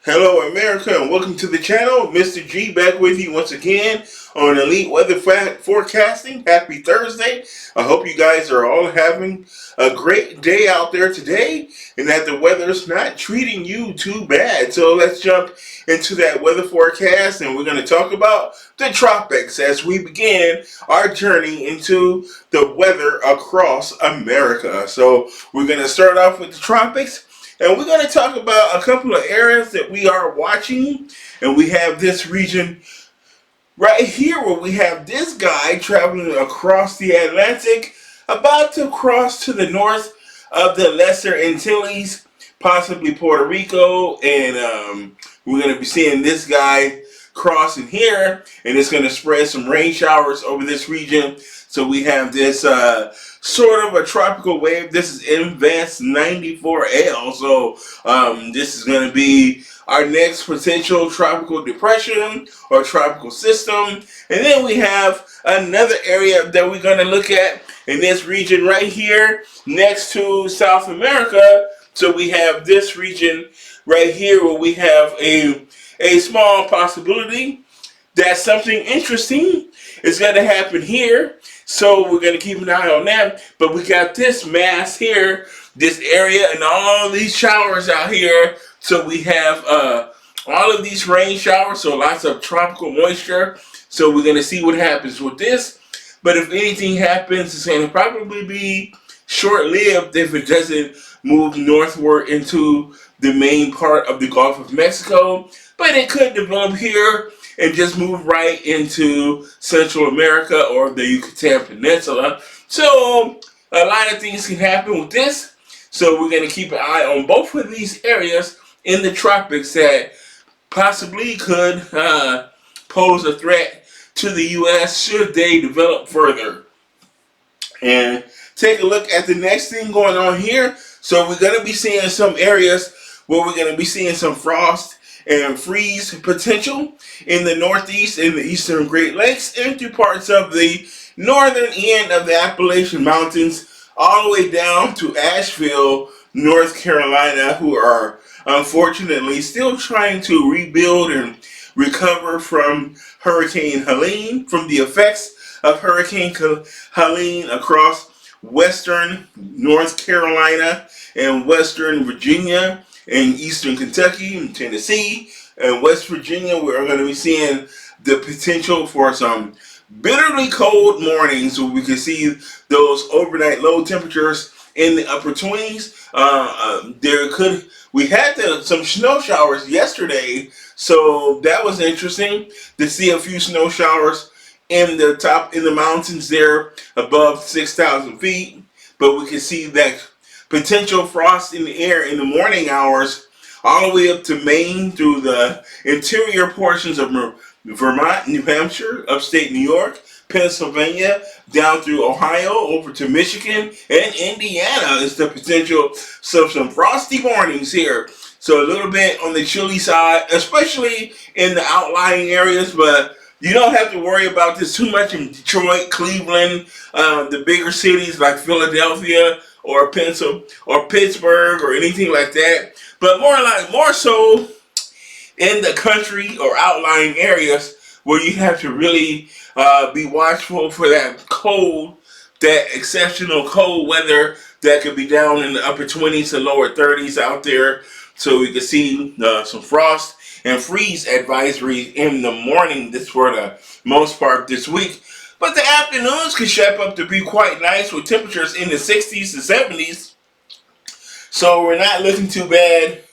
Hello, America, and welcome to the channel. Mr. G back with you once again on Elite Weather Forecasting. Happy Thursday. I hope you guys are all having a great day out there today and that the weather's not treating you too bad. So let's jump into that weather forecast, and we're going to talk about the tropics as we begin our journey into the weather across America. So we're going to start off with the tropics. And we're going to talk about a couple of areas that we are watching. And we have this region right here where we have this guy traveling across the Atlantic, about to cross to the north of the Lesser Antilles, possibly Puerto Rico. And we're going to be seeing this guy crossing here, and it's going to spread some rain showers over this region. So we have this sort of a tropical wave. This is Invest 94L. So this is going to be our next potential tropical depression or tropical system. And then we have another area that we're going to look at in this region right here next to South America. So we have this region right here where we have a small possibility that something interesting is going to happen here. So we're going to keep an eye on that. But we got this mass here, this area, and all these showers out here. So we have all of these rain showers, so lots of tropical moisture. So we're going to see what happens with this. But if anything happens, it's going to probably be short-lived if it doesn't move northward into the main part of the Gulf of Mexico. But it could develop here and just move right into Central America or the Yucatan Peninsula. So a lot of things can happen with this. So we're going to keep an eye on both of these areas in the tropics that possibly could pose a threat to the U.S. should they develop further. And take a look at the next thing going on here. So we're going to be seeing some areas where we're going to be seeing some frost and freeze potential in the Northeast, in the Eastern Great Lakes, and through parts of the northern end of the Appalachian Mountains, all the way down to Asheville, North Carolina, who are unfortunately still trying to rebuild and recover from Hurricane Helene, from the effects of Hurricane Helene across western North Carolina and western Virginia and eastern Kentucky and Tennessee and West Virginia. We're going to be seeing the potential for some bitterly cold mornings where we can see those overnight low temperatures in the upper 20s. We had some snow showers yesterday, so that was interesting to see a few snow showers in the mountains there above 6,000 feet. But we can see that potential frost in the air in the morning hours all the way up to Maine through the interior portions of Vermont, New Hampshire, upstate New York, Pennsylvania, down through Ohio, over to Michigan, and Indiana is the potential. So some frosty mornings here. So a little bit on the chilly side, especially in the outlying areas, but you don't have to worry about this too much in Detroit, Cleveland, the bigger cities like Philadelphia or Pittsburgh or anything like that. But more so in the country or outlying areas where you have to really be watchful for that exceptional cold weather that could be down in the upper 20s to lower 30s out there. So we can see some frost and freeze advisories in the morning this for the most part this week. But the afternoons can shape up to be quite nice with temperatures in the 60s to 70s. So we're not looking too bad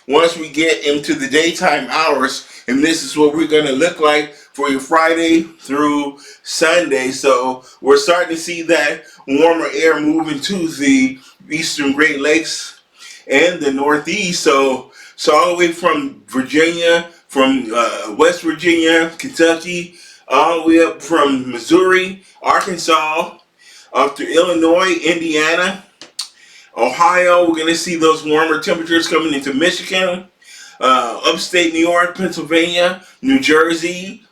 once we get into the daytime hours. And this is what we're going to look like for your Friday through Sunday. So we're starting to see that warmer air move into the Eastern Great Lakes and the Northeast. So all the way from Virginia, from West Virginia, Kentucky, all the way up from Missouri, Arkansas, up to Illinois, Indiana, Ohio. We're going to see those warmer temperatures coming into Michigan, upstate New York, Pennsylvania, New Jersey,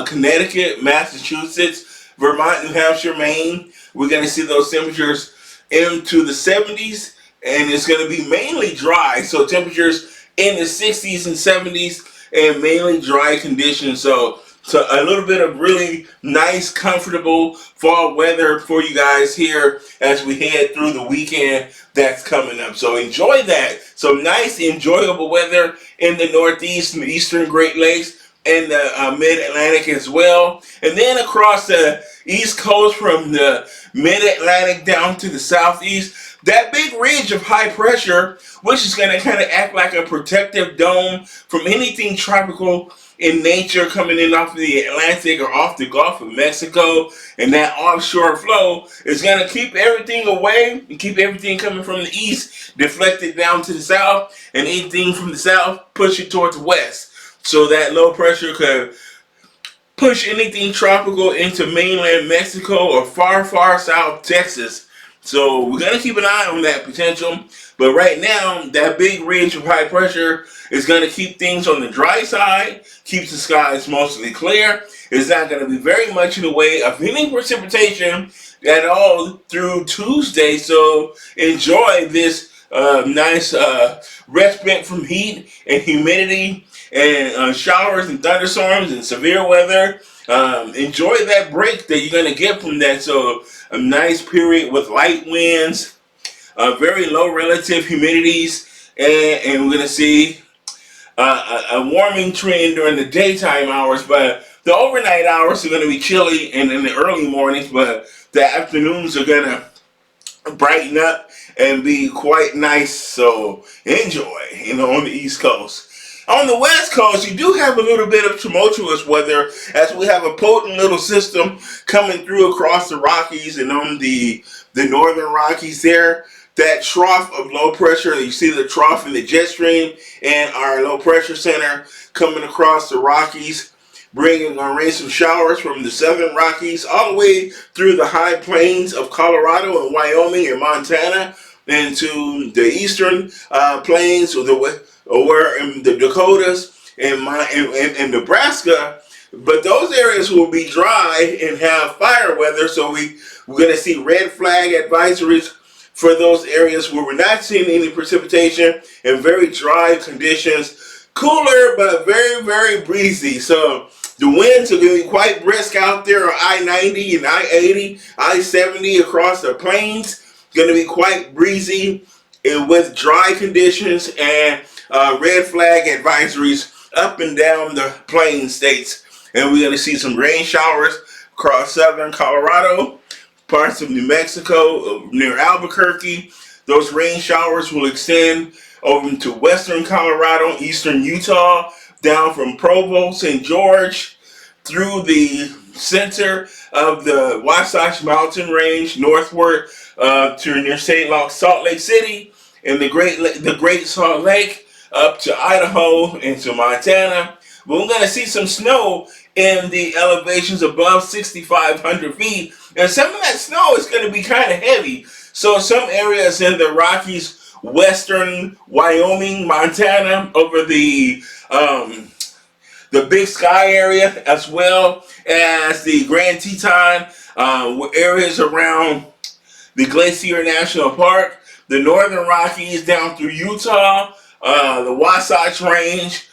Connecticut, Massachusetts, Vermont, New Hampshire, Maine. We're going to see those temperatures into the 70s, and it's going to be mainly dry. So temperatures in the 60s and 70s, and mainly dry conditions. So a little bit of really nice, comfortable fall weather for you guys here as we head through the weekend that's coming up. So enjoy that. Some nice, enjoyable weather in the Northeast and the Eastern Great Lakes and the Mid-Atlantic as well. And then across the East Coast from the Mid-Atlantic down to the Southeast, that big ridge of high pressure, which is going to kind of act like a protective dome from anything tropical in nature coming in off the Atlantic or off the Gulf of Mexico, and that offshore flow is going to keep everything away and keep everything coming from the east deflected down to the south, and anything from the south push it towards the west. So that low pressure could push anything tropical into mainland Mexico or far, far south Texas. So we're going to keep an eye on that potential. But right now, that big ridge of high pressure is going to keep things on the dry side, keeps the skies mostly clear. It's not going to be very much in the way of any precipitation at all through Tuesday. So enjoy this nice respite from heat and humidity and showers and thunderstorms and severe weather. Enjoy that break that you're going to get from that. So a nice period with light winds, very low relative humidities, and we're going to see a warming trend during the daytime hours, but the overnight hours are going to be chilly and in the early mornings, but the afternoons are going to brighten up and be quite nice. So enjoy, on the East Coast. On the West Coast, you do have a little bit of tumultuous weather as we have a potent little system coming through across the Rockies and on the northern Rockies there. That trough of low pressure, you see the trough in the jet stream and our low pressure center coming across the Rockies, bringing on rain some showers from the southern Rockies all the way through the high plains of Colorado and Wyoming and Montana and to the eastern plains or in the Dakotas and Nebraska. But those areas will be dry and have fire weather, so we're going to see red flag advisories for those areas where we're not seeing any precipitation and very dry conditions. Cooler, but very, very breezy. So the winds are going to be quite brisk out there on I-90 and I-80, I-70 across the plains. Going to be quite breezy and with dry conditions and red flag advisories up and down the plain states. And we're going to see some rain showers across southern Colorado, parts of New Mexico, near Albuquerque. Those rain showers will extend over into western Colorado, eastern Utah, down from Provo, St. George, through the center of the Wasatch Mountain Range, northward to near Salt Lake City, and the Great Salt Lake, up to Idaho and to Montana. But we're going to see some snow in the elevations above 6,500 feet. And some of that snow is going to be kind of heavy. So some areas in the Rockies, western Wyoming, Montana, over the Big Sky area, as well as the Grand Teton, areas around the Glacier National Park, the northern Rockies down through Utah, the Wasatch Range,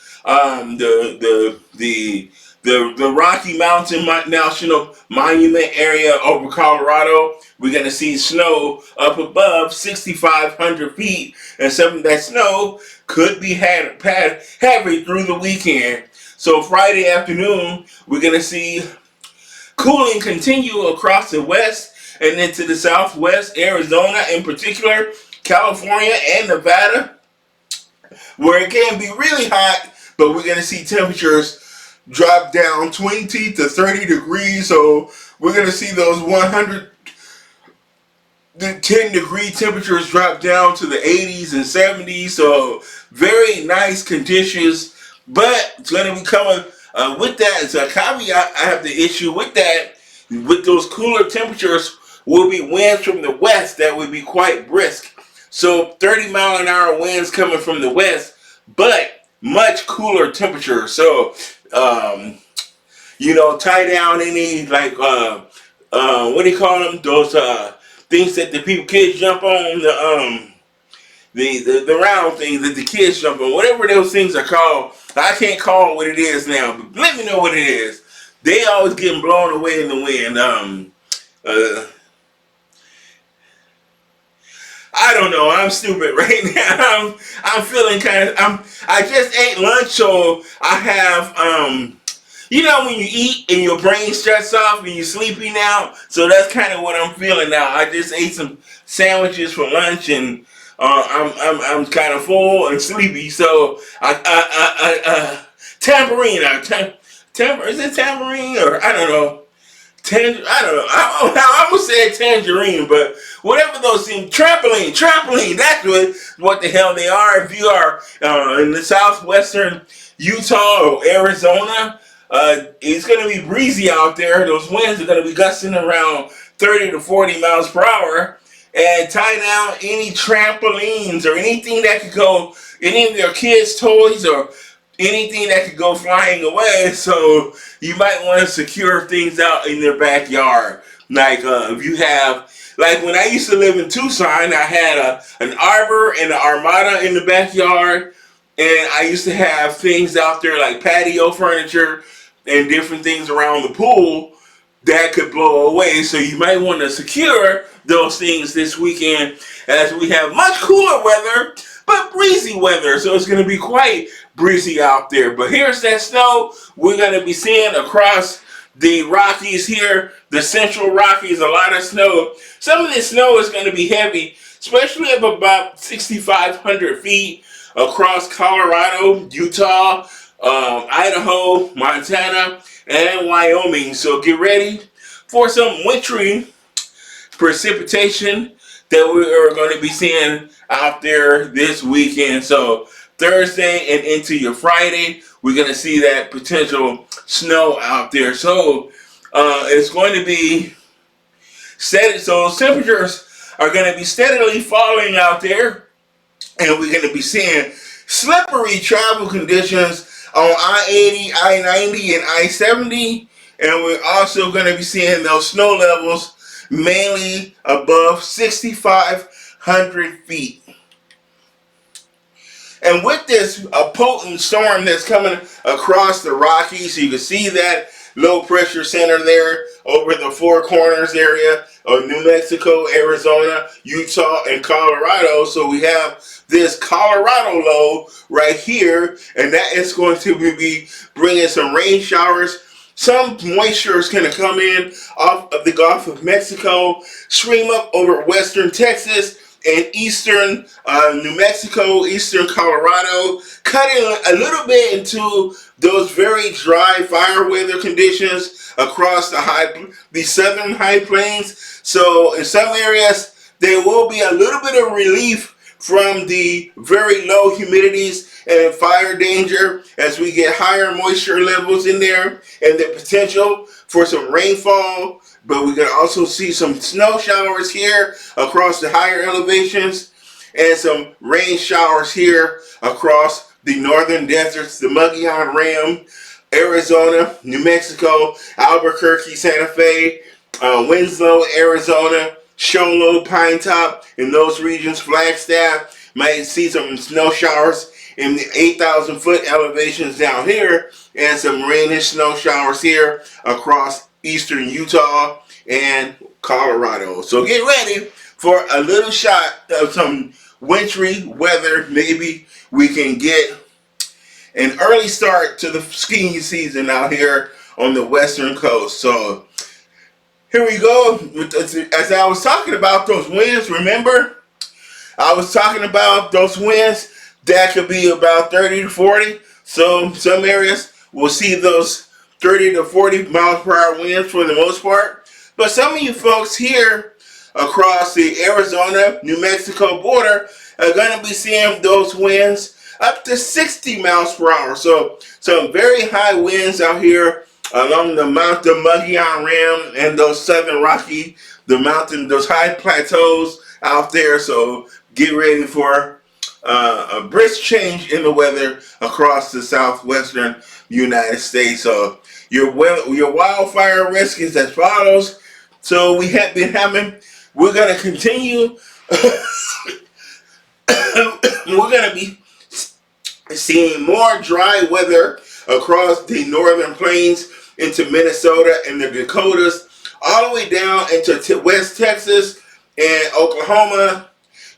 the Rocky Mountain National Monument area over Colorado. We're going to see snow up above 6,500 feet, and some of that snow could be heavy through the weekend. So Friday afternoon, we're going to see cooling continue across the west and into the southwest, Arizona in particular, California and Nevada, where it can be really hot, but we're going to see temperatures drop down 20 to 30 degrees. So we're going to see those 110-degree temperatures drop down to the 80s and 70s. So very nice conditions, but it's going to be coming with that. It's a caveat I have the issue with that. With those cooler temperatures will be winds from the west that would be quite brisk. So 30-mile-an-hour winds coming from the west, but much cooler temperature. So, tie down any, what do you call them? Those things that the kids jump on, the round things that the kids jump on, whatever those things are called. I can't call it what it is now, but let me know what it is. They always getting blown away in the wind. I don't know. I'm stupid right now. I'm feeling I just ate lunch, so I have you know when you eat and your brain shuts off and you're sleepy now. So that's kind of what I'm feeling now. I just ate some sandwiches for lunch and I'm kind of full and sleepy. So tambourine. Is it tambourine or I don't know. I don't know. I would say tangerine, but whatever those things. Trampoline. That's what the hell they are. If you are in the southwestern Utah or Arizona, it's going to be breezy out there. Those winds are going to be gusting around 30 to 40 miles per hour. And tie down any trampolines or anything that could go, any of your kids' toys or anything that could go flying away. So you might want to secure things out in their backyard. Like if you have, like when I used to live in Tucson, I had an arbor and an armada in the backyard. And I used to have things out there like patio furniture and different things around the pool that could blow away. So you might want to secure those things this weekend as we have much cooler weather, but breezy weather. So it's going to be quite breezy out there. But here's that snow we're going to be seeing across the Rockies here, the central Rockies, a lot of snow. Some of this snow is going to be heavy, especially up about 6,500 feet across Colorado, Utah, Idaho, Montana, and Wyoming. So get ready for some wintry precipitation that we are going to be seeing out there this weekend. So Thursday and into your Friday, we're going to see that potential snow out there. So it's going to be steady. So temperatures are going to be steadily falling out there, and we're going to be seeing slippery travel conditions on I-80, I-90, and I-70. And we're also going to be seeing those snow levels mainly above 6,500 feet. And with this potent storm that's coming across the Rockies, you can see that low pressure center there over the Four Corners area of New Mexico, Arizona, Utah, and Colorado. So we have this Colorado low right here, and that is going to be bringing some rain showers. Some moisture is going to come in off of the Gulf of Mexico, stream up over western Texas and eastern New Mexico, eastern Colorado, cutting a little bit into those very dry fire weather conditions across the southern high plains. So in some areas, there will be a little bit of relief from the very low humidities and fire danger as we get higher moisture levels in there and the potential for some rainfall. But we can also see some snow showers here across the higher elevations and some rain showers here across the northern deserts, the Mogollon Rim, Arizona, New Mexico, Albuquerque, Santa Fe, Winslow, Arizona, Show Low, Pine Top, in those regions, Flagstaff, might see some snow showers in the 8,000 foot elevations down here, and some rainy snow showers here across eastern Utah and Colorado. So get ready for a little shot of some wintry weather. Maybe we can get an early start to the skiing season out here on the western coast. So here we go. As I was talking about those winds, remember? I was talking about those winds that could be about 30 to 40. So some areas will see those 30 to 40 miles per hour winds for the most part. But some of you folks here across the Arizona, New Mexico border are going to be seeing those winds up to 60 miles per hour. So some very high winds out here along the Mogollon Rim and those southern Rocky, those high plateaus out there. So get ready for a brisk change in the weather across the southwestern United States. So your wildfire risk is as follows. So we're going to continue We're going to be seeing more dry weather across the northern plains into Minnesota and the Dakotas, all the way down into West Texas and Oklahoma,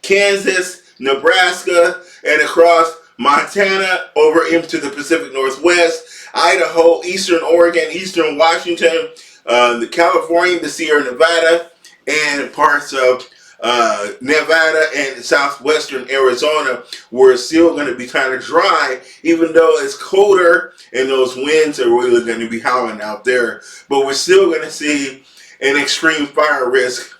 Kansas, Nebraska, and across Montana over into the Pacific Northwest, Idaho, Eastern Oregon, Eastern Washington, the California, the Sierra Nevada, and parts of Nevada and southwestern Arizona, where it's still going to be kind of dry, even though it's colder and those winds are really going to be howling out there. But we're still going to see an extreme fire risk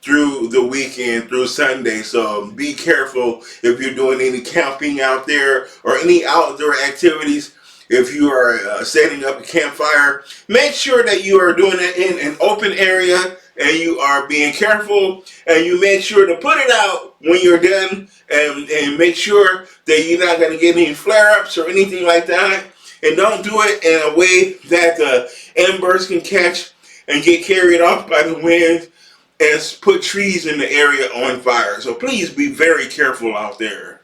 through the weekend, through Sunday. So be careful if you're doing any camping out there or any outdoor activities. If you are setting up a campfire, make sure that you are doing it in an open area and you are being careful, and you make sure to put it out when you're done, and make sure that you're not going to get any flare-ups or anything like that. And don't do it in a way that the embers can catch and get carried off by the wind and put trees in the area on fire. So please be very careful out there.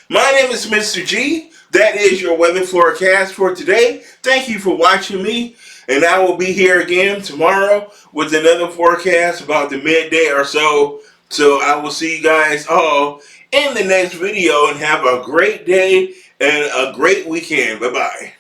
My name is Mr. G. That is your weather forecast for today. Thank you for watching me. And I will be here again tomorrow with another forecast about the midday or so. So I will see you guys all in the next video, and have a great day and a great weekend. Bye-bye.